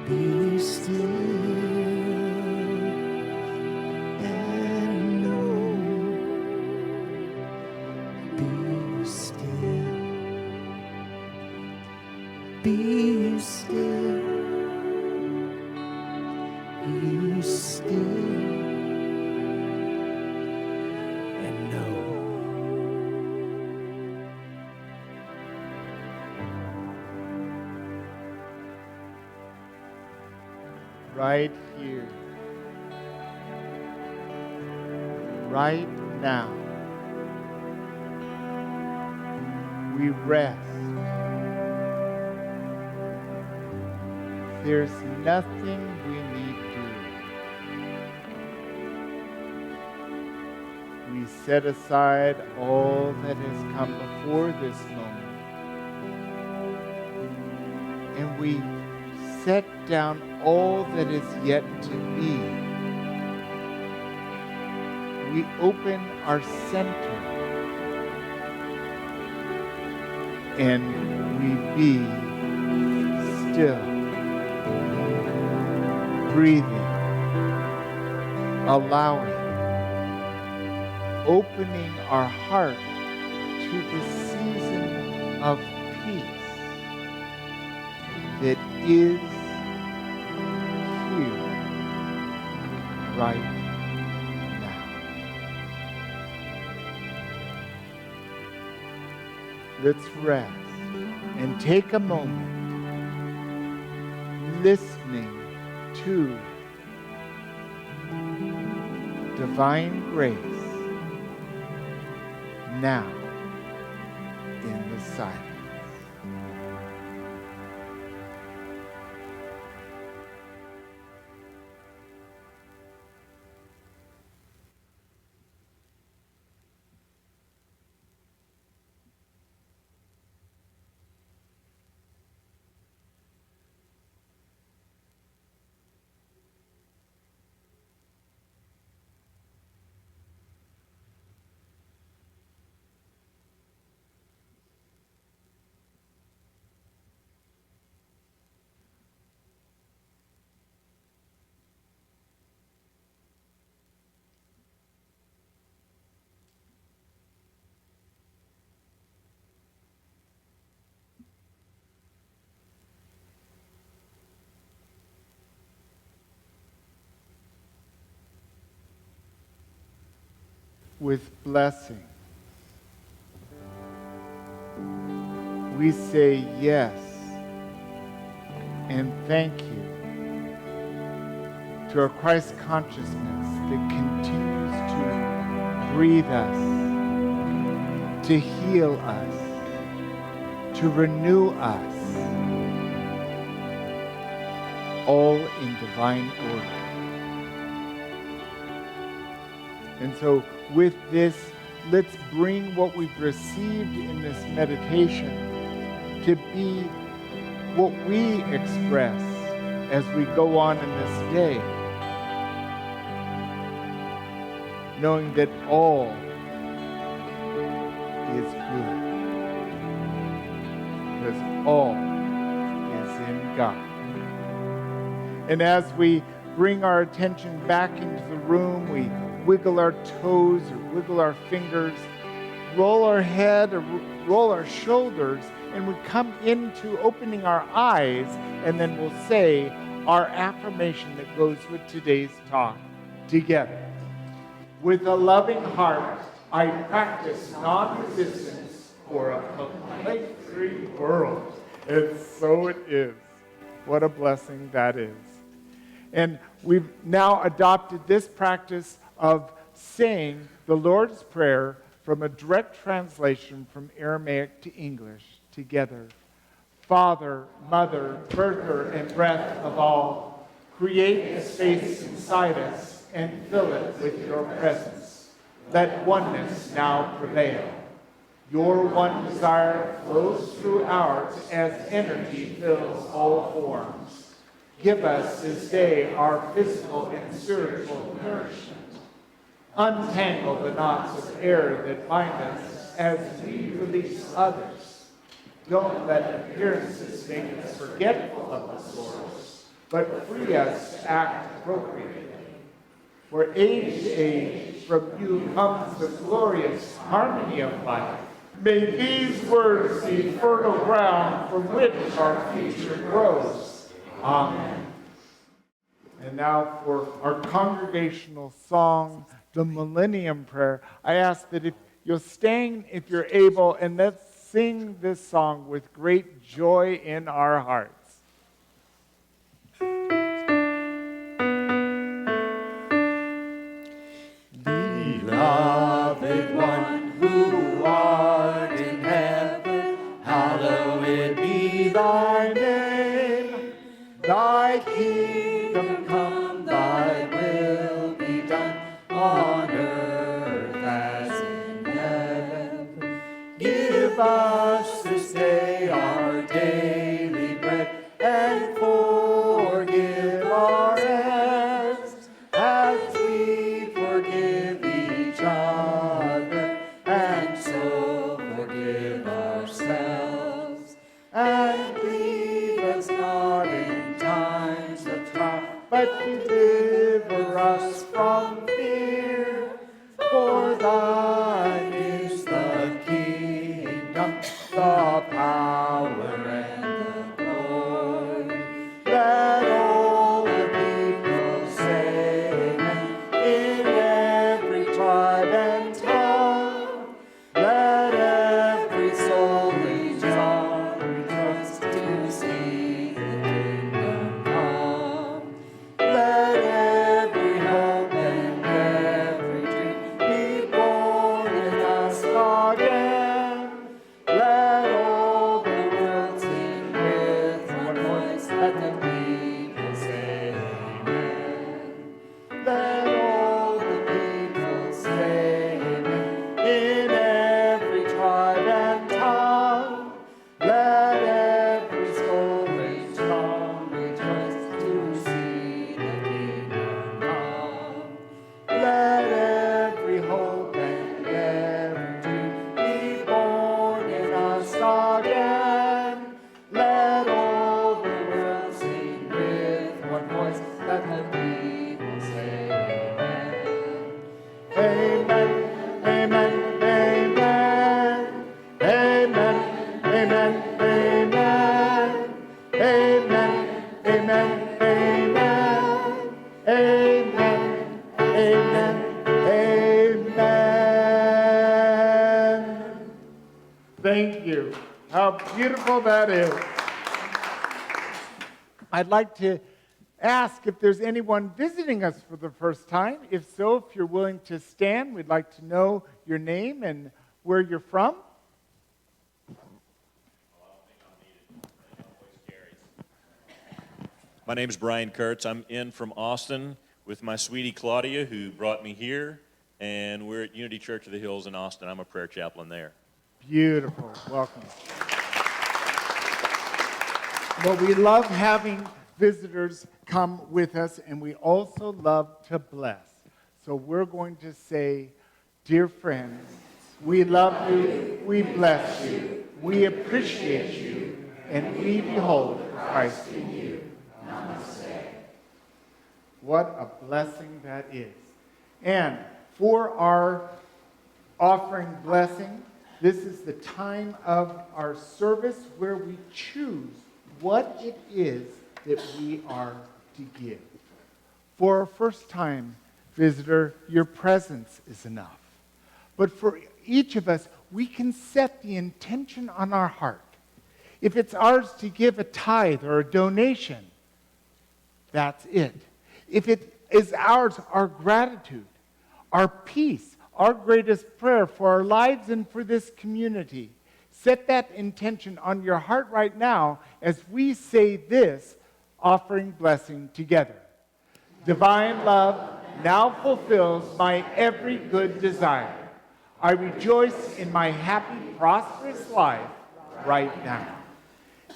Be still. And know. Be still. Be still. Be still. And know. Right here, right now, we rest. There's nothing we need to do. We set aside all that has come before this moment, and we set down all that is yet to be. We open our center and we be still, breathing, allowing, opening our heart to the season of peace that is here right now. Let's rest and take a moment listening to divine grace now in the silence. With blessing, we say yes and thank you to our Christ consciousness that continues to breathe us, to heal us, to renew us, all in divine order. And so with this, let's bring what we've received in this meditation to be what we express as we go on in this day, knowing that all is good, because all is in God. And as we bring our attention back into the room, we wiggle our toes or wiggle our fingers, roll our head or roll our shoulders, and we come into opening our eyes, and then we'll say our affirmation that goes with today's talk together. With a loving heart, I practice non-resistance for a complaint-free world. And so it is. What a blessing that is. And we've now adopted this practice of saying the Lord's Prayer from a direct translation from Aramaic to English together. Father, Mother, birther, and breath of all, create a space inside us and fill it with your presence. Let oneness now prevail. Your one desire flows through ours as energy fills all forms. Give us this day our physical and spiritual nourishment. Untangle the knots of error that bind us as we release others. Don't let appearances make us forgetful of the source, but free us to act appropriately. For age to age, from you comes the glorious harmony of life. May these words be fertile ground from which our future grows. Amen. And now for our congregational song, the Millennium Prayer. I ask that if you'll stand, if you're able, and let's sing this song with great joy in our hearts. Beloved one who art in heaven, hallowed be thy name. Thy kingdom come, thy will be done on earth as in heaven. Give us this day our daily bread, and forgive our debts as we forgive each other, and so forgive ourselves. And lead us not in times of trial, but deliver us from fear. For thine is the kingdom, the power, and the glory. Let all the people say amen, in every tribe and tongue. Let every soul in John rejoice to see the kingdom come. Let every hope and every dream be born in us again. Let all the world sing with one voice. Let the people say amen. Let all the people say amen. In every tribe and tongue. Let every soul in John rejoice to see the kingdom come. Let every hope and every dream be born in us again. Let all the world sing with one voice. Let the people say amen. Amen, amen, amen. Amen, amen, amen. Amen, amen, amen. Amen, amen, amen. Thank you. How beautiful that is. I'd like to ask if there's anyone visiting us for the first time. If so, if you're willing to stand, we'd like to know your name and where you're from. My name is Brian Kurtz. I'm in from Austin with my sweetie Claudia, who brought me here, and we're at Unity Church of the Hills in Austin. I'm a prayer chaplain there. Beautiful. Welcome. Well, we love having visitors come with us, and we also love to bless. So we're going to say, dear friends, we love you, we bless you, we appreciate you, and we behold Christ in you. Namaste. What a blessing that is. And for our offering blessing, this is the time of our service where we choose what it is that we are to give. For a first-time visitor, your presence is enough. But for each of us, we can set the intention on our heart. If it's ours to give a tithe or a donation, that's it. If it is ours, our gratitude, our peace, our greatest prayer for our lives and for this community, set that intention on your heart right now as we say this offering blessing together. Divine love now fulfills my every good desire. I rejoice in my happy, prosperous life right now.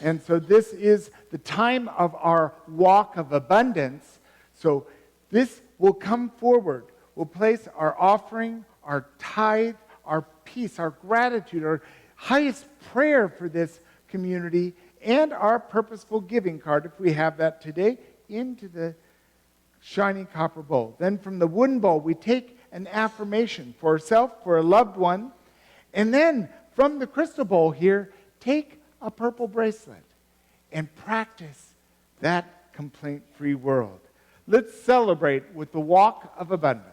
And so this is the time of our walk of abundance. So this will come forward. We'll place our offering, our tithe, our peace, our gratitude, our highest prayer for this community, and our purposeful giving card, if we have that today, into the shiny copper bowl. Then from the wooden bowl, we take an affirmation for ourselves, for a loved one. And then from the crystal bowl here, take a purple bracelet and practice that complaint-free world. Let's celebrate with the walk of abundance.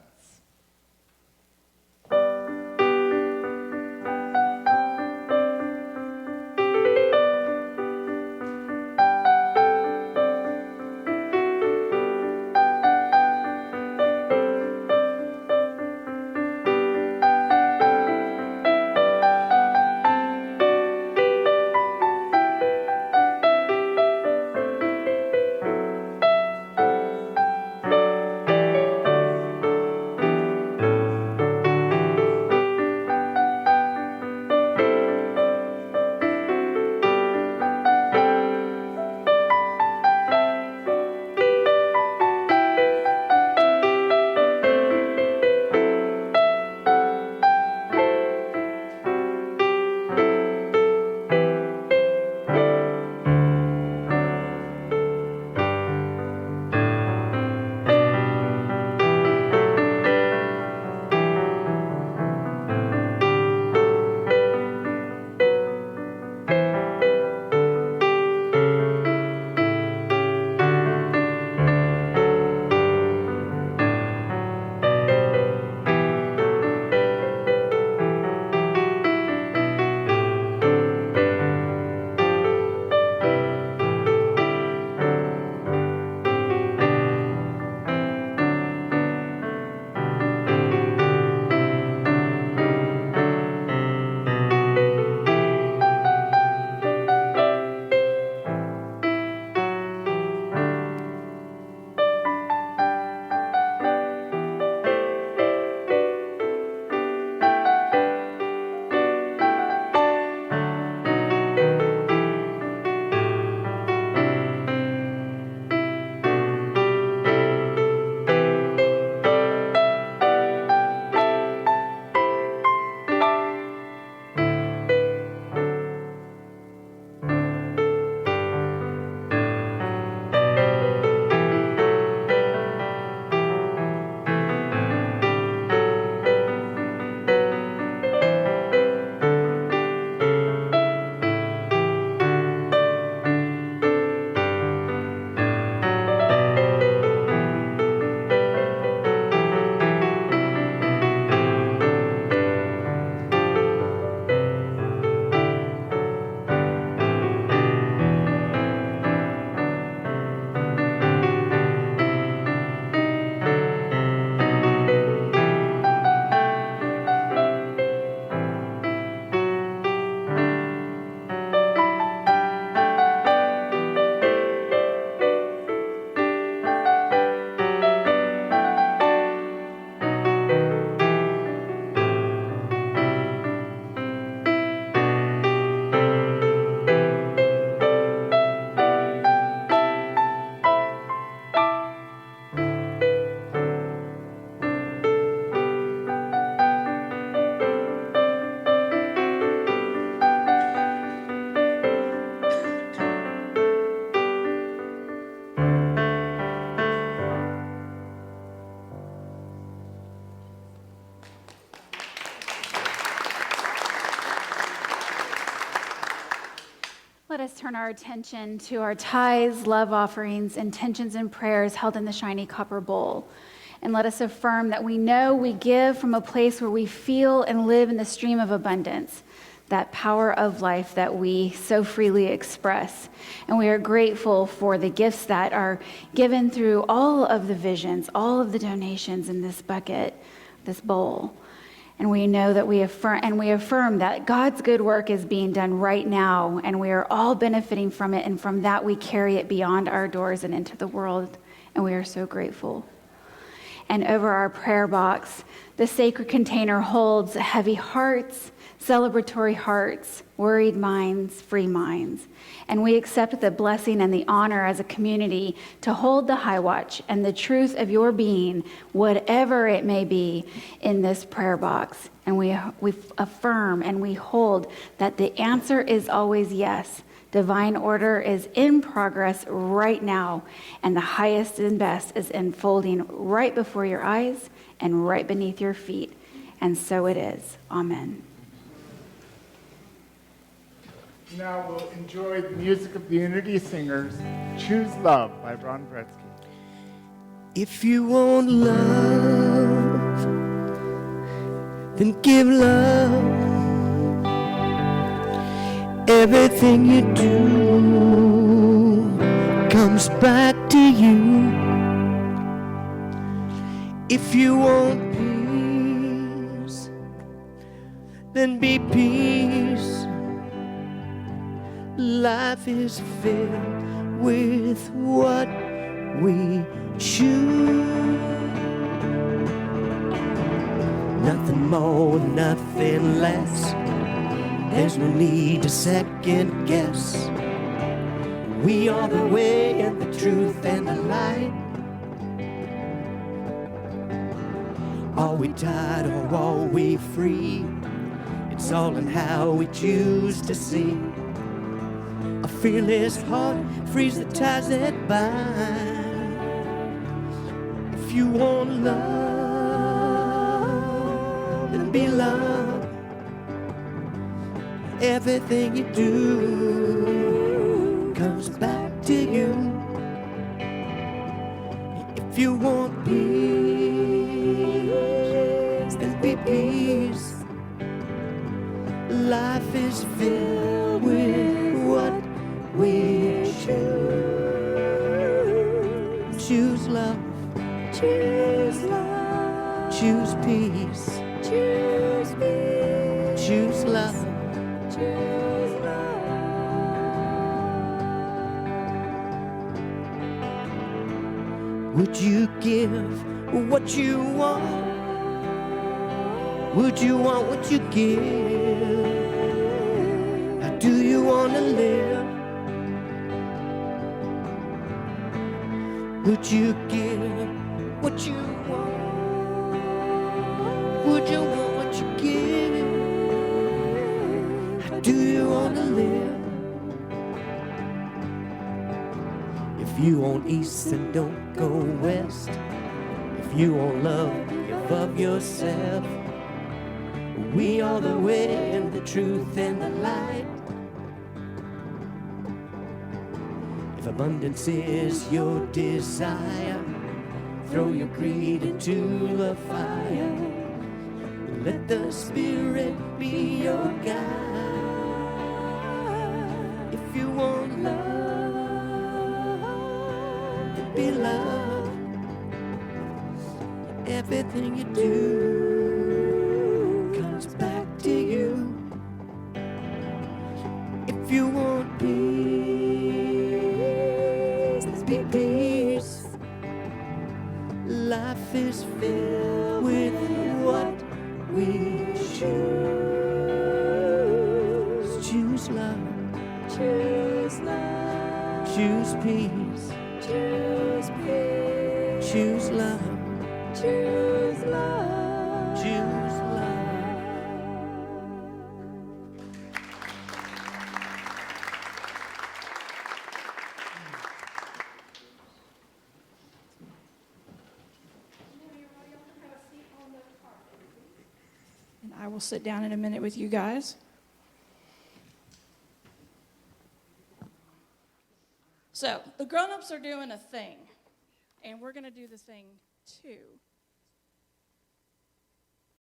Let us turn our attention to our tithes, love offerings, intentions, and prayers held in the shiny copper bowl. And let us affirm that we know we give from a place where we feel and live in the stream of abundance, that power of life that we so freely express. And we are grateful for the gifts that are given through all of the visions, all of the donations in this bucket, this bowl. And we know that we affirm that God's good work is being done right now, and we are all benefiting from it, and from that we carry it beyond our doors and into the world, and we are so grateful. And over our prayer box, the sacred container holds heavy hearts, celebratory hearts, worried minds, free minds. And we accept the blessing and the honor as a community to hold the high watch and the truth of your being, whatever it may be, in this prayer box. And we affirm and we hold that the answer is always yes. Divine order is in progress right now, and the highest and best is unfolding right before your eyes and right beneath your feet. And so it is. Amen. Now we'll enjoy the music of the Unity Singers, Choose Love by Braunfels. If you want love, then give love. Everything you do comes back to you. If you want peace, then be peace. Life is filled with what we choose. Nothing more, nothing less. There's no need to second guess. We are the way and the truth and the light. Are we tied or are we free? It's all in how we choose to see. A fearless heart frees the ties that bind. If you want love, then be loved. Everything you do comes back to you. If you want peace, then be peace. Life is filled with what we choose. Choose love. Choose love. Choose peace. Choose peace. Choose love. Choose love. Would you give what you want? Would you want what you give? How do you want to live? Would you give what you want? Would you want what you give? How do you want to live? If you want east, then don't go west. If you want love, give up yourself. We are the way and the truth and the light. If abundance is your desire, throw your greed into the fire. Let the Spirit be your guide. If you want love, then be loved. Everything you do comes back to you. If you want peace, then be peace. Life is filled with what we choose. Choose love. Choose love. Choose peace. Choose peace. Choose love. Choose love. Choose love. And I will sit down in a minute with you guys. The grown-ups are doing a thing, and we're going to do the thing too.